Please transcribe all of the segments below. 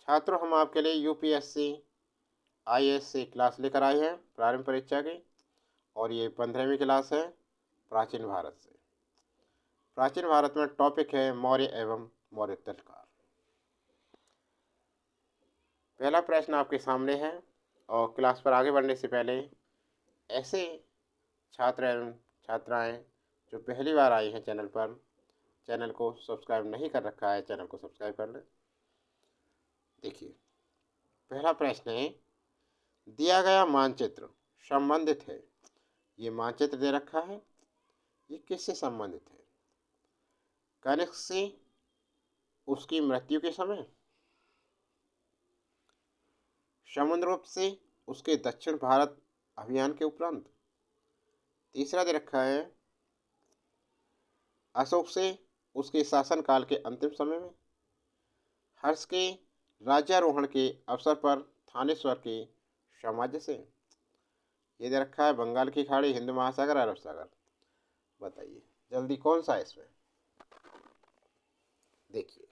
छात्रों, हम आपके लिए यूपीएससी आईएएस से क्लास लेकर आए हैं प्रारंभ परीक्षा की। और ये 15वीं क्लास है प्राचीन भारत से। प्राचीन भारत में टॉपिक है मौर्य एवं मौर्योत्तर काल। पहला प्रश्न आपके सामने है। और क्लास पर आगे बढ़ने से पहले ऐसे छात्र एवं छात्राएं जो पहली बार आई हैं चैनल पर, चैनल को सब्सक्राइब नहीं कर रखा है, चैनल को सब्सक्राइब कर लें। देखिए, पहला प्रश्न है, दिया गया मानचित्र संबंधित है। ये मानचित्र दे रखा है, ये किससे संबंधित है? कनिष्क से उसकी मृत्यु के समय, समुद्रगुप्त से उसके दक्षिण भारत अभियान के उपरांत, तीसरा दे रखा है अशोक से उसके शासनकाल के अंतिम समय में, हर्ष के राज्यारोहण के अवसर पर थानेश्वर के साम्राज्य से। ये दे रखा है बंगाल की खाड़ी, हिंद महासागर, अरब सागर। बताइए जल्दी कौन सा है इसमें? देखिए,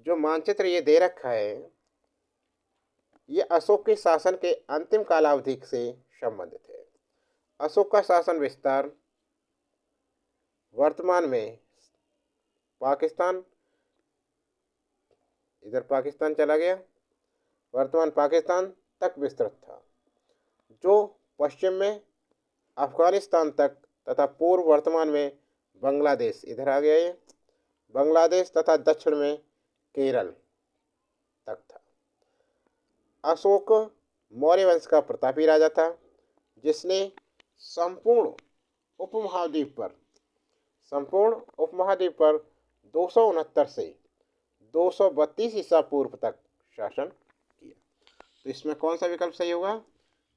जो मानचित्र ये दे रखा है ये अशोक के शासन के अंतिम कालावधि से संबंधित है। अशोक का शासन विस्तार वर्तमान में पाकिस्तान, इधर पाकिस्तान चला गया, वर्तमान पाकिस्तान तक विस्तृत था, जो पश्चिम में अफगानिस्तान तक तथा पूर्व वर्तमान में बांग्लादेश, इधर आ गया ये बांग्लादेश, तथा दक्षिण में केरल तक था। अशोक मौर्य वंश का प्रतापी राजा था, जिसने संपूर्ण उपमहाद्वीप पर 269 से 232 ईसा पूर्व तक शासन किया। तो इसमें कौन सा विकल्प सही होगा?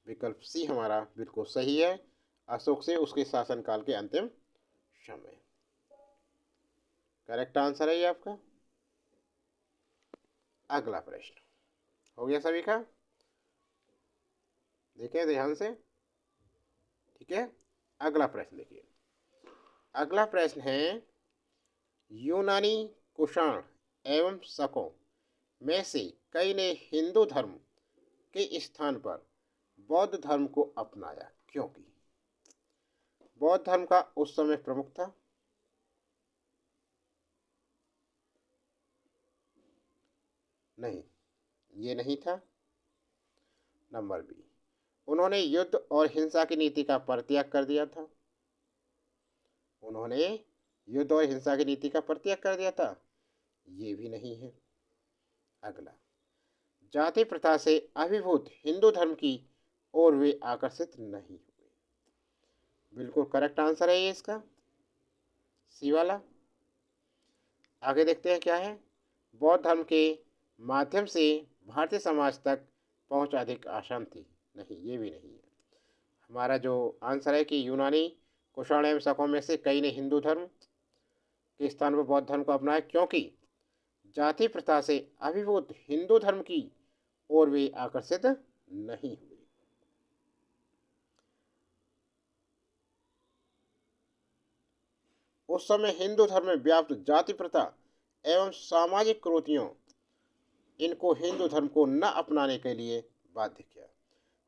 विकल्प सी हमारा बिल्कुल सही है, अशोक से उसके शासनकाल के अंतिम समय। करेक्ट आंसर है ये आपका। अगला प्रश्न हो गया सभी का? देखिए ध्यान से, ठीक है। अगला प्रश्न देखिए, अगला प्रश्न है, यूनानी कुषाण एवं शकों में से कई ने हिंदू धर्म के स्थान पर बौद्ध धर्म को अपनाया, क्योंकि बौद्ध धर्म का उस समय प्रमुख था। नहीं, ये नहीं था। नंबर बी, उन्होंने युद्ध और हिंसा की नीति का परित्याग कर दिया था। उन्होंने युद्ध और हिंसा की नीति का परित्याग कर दिया था, ये भी नहीं है। अगला, जाति प्रथा से अभिभूत हिंदू धर्म की ओर वे आकर्षित नहीं हुए। बिल्कुल करेक्ट आंसर है ये इसका, सी वाला। आगे देखते हैं क्या है। बौद्ध धर्म के माध्यम से भारतीय समाज तक पहुंच अधिक आसान थी। नहीं, ये भी नहीं है। हमारा जो आंसर है कि यूनानी कुषाण एवं शकों में से कई ने हिंदू धर्म के स्थान पर बौद्ध धर्म को अपनाया, क्योंकि जाति प्रथा से अभिभूत हिंदू धर्म की ओर वे आकर्षित नहीं हुए। उस समय हिंदू धर्म में व्याप्त जाति प्रथा एवं सामाजिक कुरीतियों इनको हिंदू धर्म को न अपनाने के लिए बाध्य किया,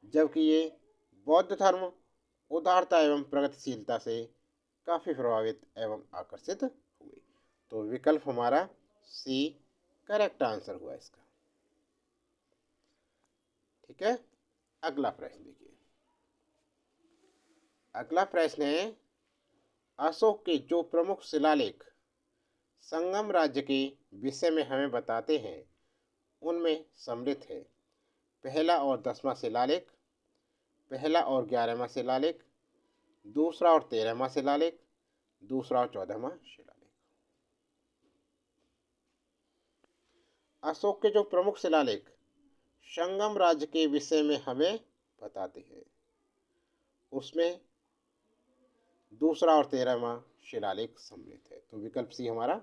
जबकि ये बौद्ध धर्म उदारता एवं प्रगतिशीलता से काफ़ी प्रभावित एवं आकर्षित हुए। तो विकल्प हमारा सी करेक्ट आंसर हुआ इसका, ठीक है। अगला प्रश्न देखिए, अगला प्रश्न है, अशोक के जो प्रमुख शिलालेख संगम राज्य के विषय में हमें बताते हैं उनमें सम्मिलित है पहला और 10वां शिलालेख, पहला और 11वां शिलालेख, दूसरा और 13वां शिलालेख, दूसरा और 14वां शिलालेख। अशोक के जो प्रमुख शिलालेख संगम राज्य के विषय में हमें बताते हैं उसमें दूसरा और 13वां शिलालेख सम्मिलित है। तो विकल्प सी हमारा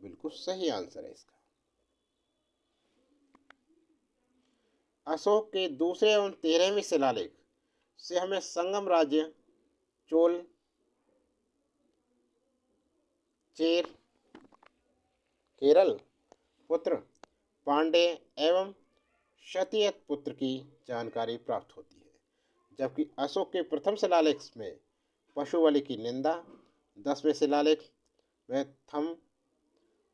बिल्कुल सही आंसर है इसका। अशोक के दूसरे एवं 13वें शिलालेख से हमें संगम राज्य, चोल, चेर, केरल, पुत्र, पांड्य एवं क्षत्रिय पुत्र की जानकारी प्राप्त होती है, जबकि अशोक के प्रथम शिलालेख में पशु बलि की निंदा, 10वें शिलालेख में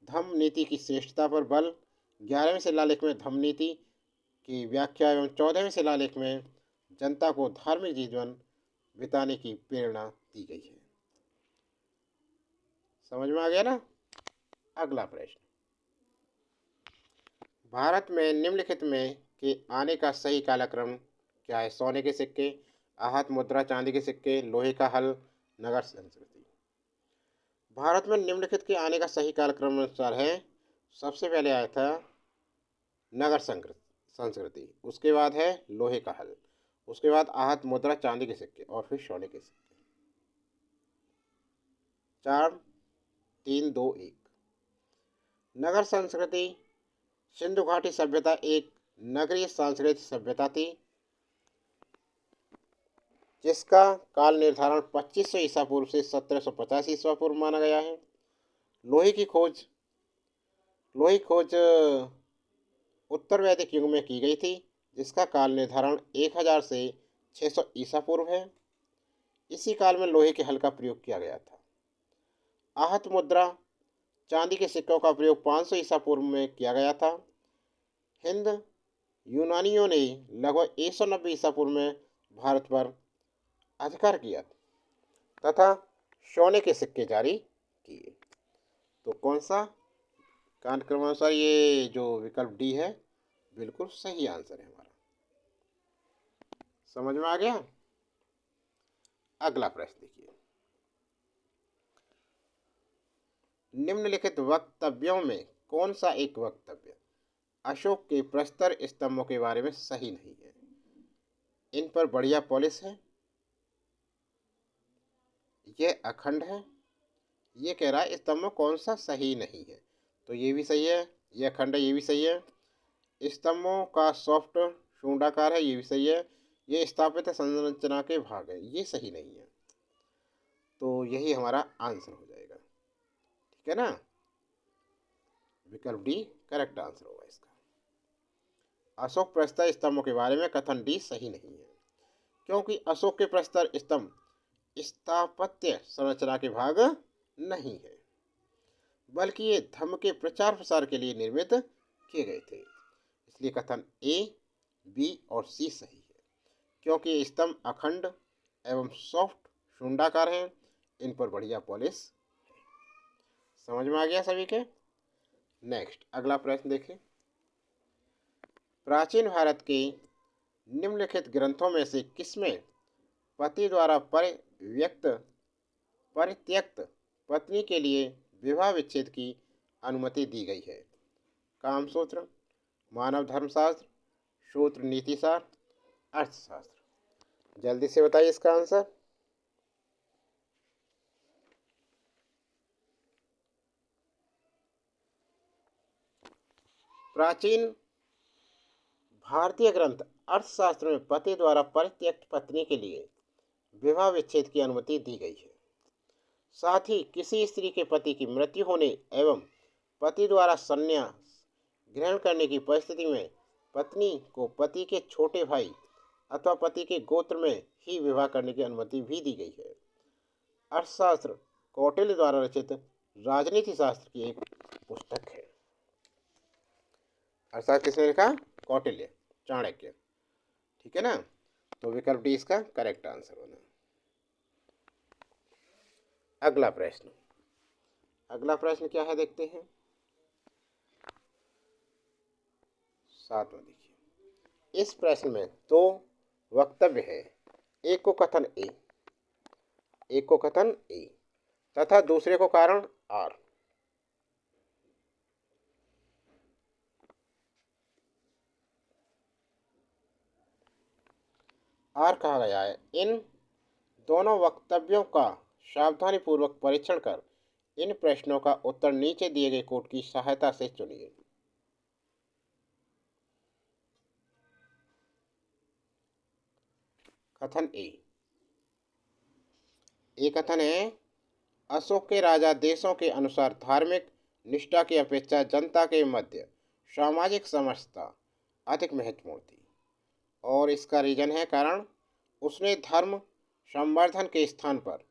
धम्म नीति की श्रेष्ठता पर बल, 11वें शिलालेख में धम्म नीति की व्याख्या एवं 14वें शिलालेख में जनता को धार्मिक जीवन बिताने की प्रेरणा दी गई है। समझ में आ गया ना। अगला प्रश्न, भारत में निम्नलिखित में के आने का सही कालक्रम क्या है? सोने के सिक्के, आहत मुद्रा, चांदी के सिक्के, लोहे का हल, नगर संस्कृति। भारत में निम्नलिखित के आने का सही कालक्रम अनुसार है, सबसे पहले आया था नगर संस्कृति, उसके बाद है लोहे का हल, उसके बाद आहत मुद्रा, चांदी के सिक्के और फिर सोने के सिक्के। 4 3 2 1। नगर संस्कृति सिंधु घाटी सभ्यता एक नगरीय सांस्कृतिक सभ्यता थी, जिसका काल निर्धारण 2500 ईसा पूर्व से 1750 ईसा पूर्व माना गया है। लोहे की खोज उत्तर वैदिक युग में की गई थी, जिसका काल निर्धारण 1000 से 600 ईसा पूर्व है। इसी काल में लोहे के हल का प्रयोग किया गया था। आहत मुद्रा, चांदी के सिक्कों का प्रयोग 500 ईसा पूर्व में किया गया था। हिंद यूनानियों ने लगभग 190 ईसा पूर्व में भारत पर अधिकार किया तथा सोने के सिक्के जारी किए। तो कौन सा क्रमानुसार ये जो विकल्प डी है बिल्कुल सही आंसर है हमारा। समझ में आ गया। अगला प्रश्न देखिए, निम्नलिखित वक्तव्यों में कौन सा एक वक्तव्य अशोक के प्रस्तर स्तंभों के बारे में सही नहीं है? इन पर बढ़िया पॉलिश है, यह अखंड है, ये कह रहा है स्तंभ में कौन सा सही नहीं है? तो ये भी सही है, ये अखंड है, ये भी सही है। स्तंभों का सॉफ्ट शूंडाकार है, ये भी सही है। ये स्थापित संरचना के भाग है, ये सही नहीं है। तो यही हमारा आंसर हो जाएगा, ठीक है ना। विकल्प डी करेक्ट आंसर होगा इसका। अशोक प्रस्तर स्तंभों के बारे में कथन डी सही नहीं है, क्योंकि अशोक के प्रस्तर स्तंभ स्थापत्य संरचना के भाग नहीं है, बल्कि ये धर्म के प्रचार प्रसार के लिए निर्मित किए गए थे। इसलिए कथन ए, बी और सी सही है, क्योंकि ये स्तंभ अखंड एवं सॉफ्ट शूंडाकार हैं, इन पर बढ़िया पॉलिश है। समझ में आ गया सभी के। नेक्स्ट अगला प्रश्न देखें, प्राचीन भारत के निम्नलिखित ग्रंथों में से किसमें पति द्वारा परित्यक्त पत्नी के लिए विवाह विच्छेद की अनुमति दी गई है? कामसूत्र, मानव धर्मशास्त्र, सूत्र नीतिसार, अर्थशास्त्र। जल्दी से बताइए इसका आंसर। प्राचीन भारतीय ग्रंथ अर्थशास्त्र में पति द्वारा परित्यक्त पत्नी के लिए विवाह विच्छेद की अनुमति दी गई है। साथ ही किसी स्त्री के पति की मृत्यु होने एवं पति द्वारा संन्यास ग्रहण करने की परिस्थिति में पत्नी को पति के छोटे भाई अथवा पति के गोत्र में ही विवाह करने की अनुमति भी दी गई है। अर्थशास्त्र कौटिल्य द्वारा रचित राजनीति शास्त्र की एक पुस्तक है। अर्थशास्त्र किसने लिखा? कौटिल्य, चाणक्य, ठीक है ना। तो विकल्प डी इसका करेक्ट आंसर होना। अगला प्रश्न क्या है देखते हैं। 7वां देखिए, इस प्रश्न में दो वक्तव्य है, एक को कथन ए तथा दूसरे को कारण आर। कहा गया है, इन दोनों वक्तव्यों का सावधानीपूर्वक परीक्षण कर इन प्रश्नों का उत्तर नीचे दिए गए कोड की सहायता से चुनिए। कथन ए कथन है, अशोक के राजा देशों के अनुसार धार्मिक निष्ठा की अपेक्षा जनता के मध्य सामाजिक समरसता अधिक महत्वपूर्ण थी। और इसका रीजन है कारण उसने धर्म संवर्धन के स्थान पर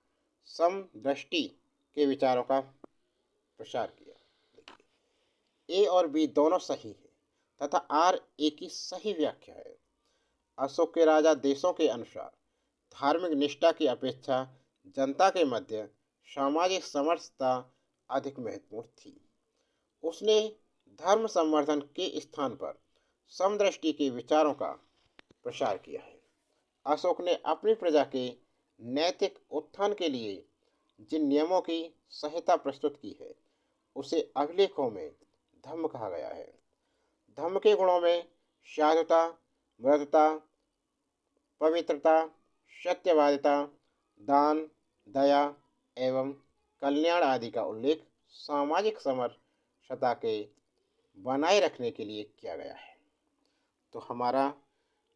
समदृष्टि के विचारों का प्रसार किया। देखिए, ए और बी दोनों सही है तथा आर ए की सही व्याख्या है। अशोक के राजा देशों के अनुसार धार्मिक निष्ठा की अपेक्षा जनता के मध्य सामाजिक समरसता अधिक महत्वपूर्ण थी। उसने धर्म संवर्धन के स्थान पर समदृष्टि के विचारों का प्रसार किया है। अशोक ने अपनी प्रजा के नैतिक उत्थान के लिए जिन नियमों की संहिता प्रस्तुत की है उसे अभिलेखों में धम्म कहा गया है। धम्म के गुणों में साधुता, मृदुता, पवित्रता, सत्यवादिता, दान, दया एवं कल्याण आदि का उल्लेख सामाजिक समरसता के बनाए रखने के लिए किया गया है। तो हमारा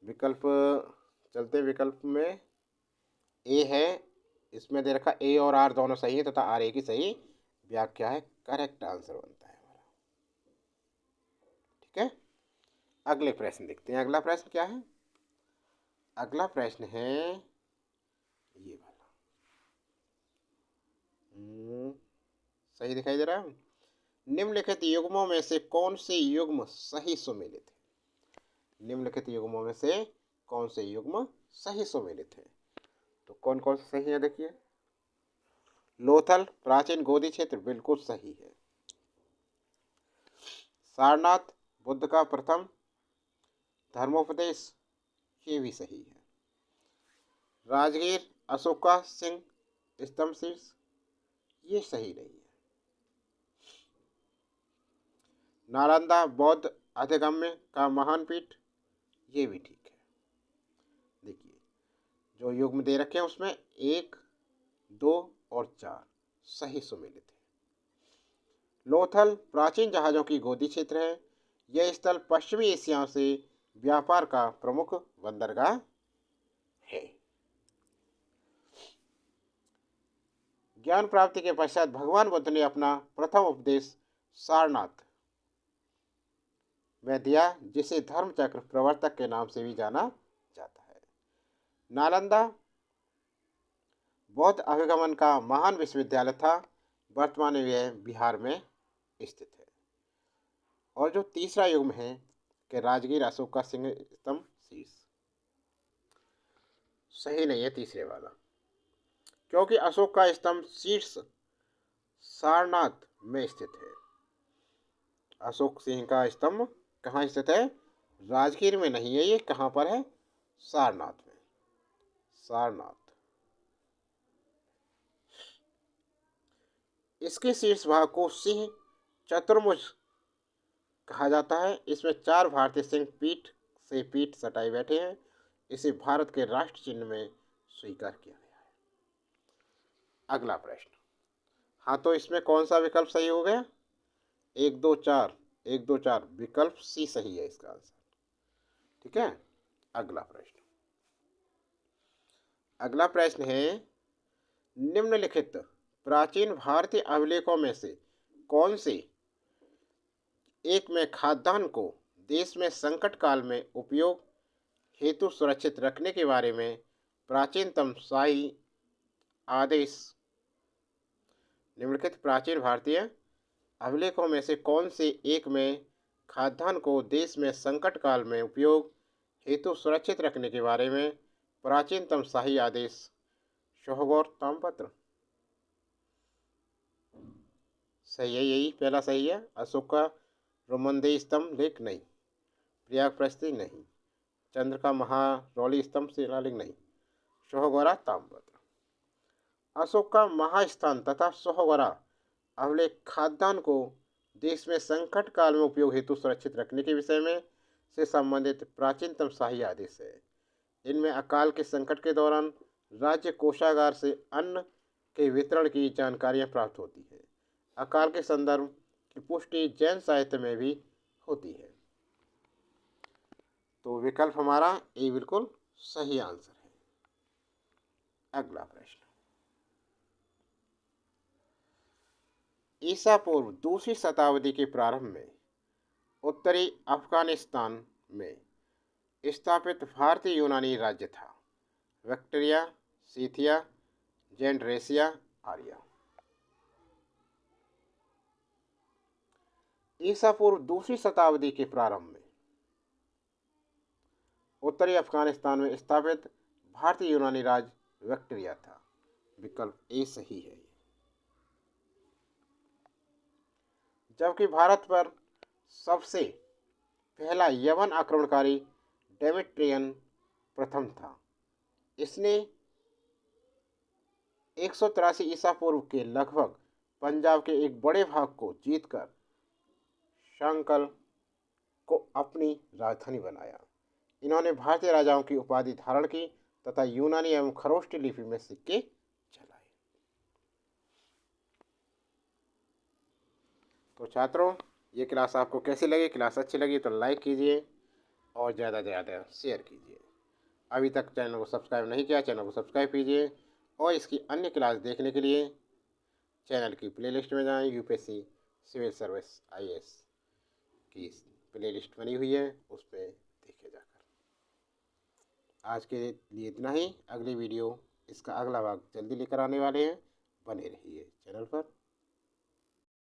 विकल्प, चलते विकल्प में ए है, इसमें दे रखा ए और आर दोनों सही है तथा आर ए की सही व्याख्या है। करेक्ट आंसर बनता है हमारा। ठीक है, अगले प्रश्न देखते हैं। अगला प्रश्न क्या है? अगला प्रश्न है ये वाला। सही दिखाई दे रहा है? निम्नलिखित युग्मों में से कौन से युग्म सही सुमेलित है? निम्नलिखित युग्मों में से कौन से युग्म सही सुमेलित है? तो कौन कौन से सही है देखिए। लोथल प्राचीन गोदी क्षेत्र बिल्कुल सही है। सारनाथ बुद्ध का प्रथम धर्मोपदेश, ये भी सही है। राजगीर अशोक का सिंह स्तंभ शीर्ष, ये सही नहीं है। नालंदा बौद्ध अधिगम्य का महान पीठ, ये भी ठीक है। देखिए, जो युग्म दे रखे हैं उसमें 1, 2 और 4 सही सुमेलित है। लोथल प्राचीन जहाज़ों की गोदी क्षेत्र है। यह स्थल पश्चिमी एशिया से व्यापार का प्रमुख बंदरगाह है। ज्ञान प्राप्ति के पश्चात भगवान बुद्ध ने अपना प्रथम उपदेश सारनाथ में दिया, जिसे धर्म चक्र प्रवर्तक के नाम से भी जाना जाता है। नालंदा बौद्ध अभिगमन का महान विश्वविद्यालय था। वर्तमान में यह बिहार में स्थित है। और जो तीसरा युग्म है कि राजगीर अशोक का सिंह स्तंभ शीर्ष, सही नहीं है तीसरे वाला, क्योंकि अशोक का स्तंभ शीर्ष सारनाथ में स्थित है। अशोक सिंह का स्तंभ कहाँ स्थित है? राजगीर में नहीं है। ये कहाँ पर है? सारनाथ में। सारनाथ। इसके शीर्ष भाग को सिंह चतुर्भुज कहा जाता है। इसमें 4 भारतीय सिंह पीठ से पीठ सटाए बैठे हैं। इसे भारत के राष्ट्र चिन्ह में स्वीकार किया गया है। अगला प्रश्न। हाँ, तो इसमें कौन सा विकल्प सही हो गया? 1 2 4, 1 2 4 विकल्प सी सही है इसका आंसर। ठीक है, अगला प्रश्न। अगला प्रश्न है, निम्नलिखित प्राचीन भारतीय अभिलेखों में से कौन से एक में खाद्यान्न को देश में संकट काल में उपयोग हेतु सुरक्षित रखने के बारे में प्राचीनतम शाही आदेश? निम्नलिखित प्राचीन भारतीय अभिलेखों में से कौन से एक में खाद्यान्न को देश में संकट काल में उपयोग हेतु सुरक्षित रखने के बारे में प्राचीनतम शाही आदेश शोहगौर ताम्रपत्र? सही है, यही पहला सही है। अशोक का रोमनदेह स्तंभ लेख नहीं, प्रयाग प्रस्ती नहीं, चंद्र का महारौली स्तंभ शिलालेख नहीं, सोहगौरा ताम्रपत्र। अशोक का महास्थान तथा सोहगौरा अभिलेख खाद्यान्न को देश में संकट काल में उपयोग हेतु सुरक्षित रखने के विषय में से संबंधित प्राचीनतम शाही आदेश है। इनमें अकाल के संकट के दौरान राज्य कोषागार से अन्न के वितरण की जानकारियां प्राप्त होती है। अकाल के संदर्भ की पुष्टि जैन साहित्य में भी होती है। तो विकल्प हमारा ए बिल्कुल सही आंसर है। अगला प्रश्न। ईसा पूर्व 2वीं शताब्दी के प्रारंभ में उत्तरी अफगानिस्तान में स्थापित भारतीय यूनानी राज्य था। Bactria, Scythia, Gedrosia, Aria. ईसा पूर्व दूसरी शताब्दी के प्रारंभ में उत्तरी अफगानिस्तान में स्थापित भारतीय यूनानी राज्य बैक्ट्रिया था। विकल्प ए सही है। जबकि भारत पर सबसे पहला यवन आक्रमणकारी डेमेट्रियन प्रथम था। इसने 183 ईसा पूर्व के लगभग पंजाब के एक बड़े भाग को जीतकर शांकल को अपनी राजधानी बनाया। इन्होंने भारतीय राजाओं की उपाधि धारण की तथा यूनानी एवं खरोष्टी लिपि में सिक्के चलाए। तो छात्रों, ये क्लास आपको कैसी लगी? क्लास अच्छी लगी तो लाइक कीजिए और ज़्यादा से ज़्यादा शेयर कीजिए। अभी तक चैनल को सब्सक्राइब नहीं किया, चैनल को सब्सक्राइब कीजिए और इसकी अन्य क्लास देखने के लिए चैनल की प्लेलिस्ट में जाएं। यूपीएससी सिविल सर्विस आईएएस की प्लेलिस्ट बनी हुई है, उस पर देखे जाकर। आज के लिए इतना ही। अगली वीडियो इसका अगला भाग जल्दी लेकर आने वाले हैं। बने रहिए चैनल पर।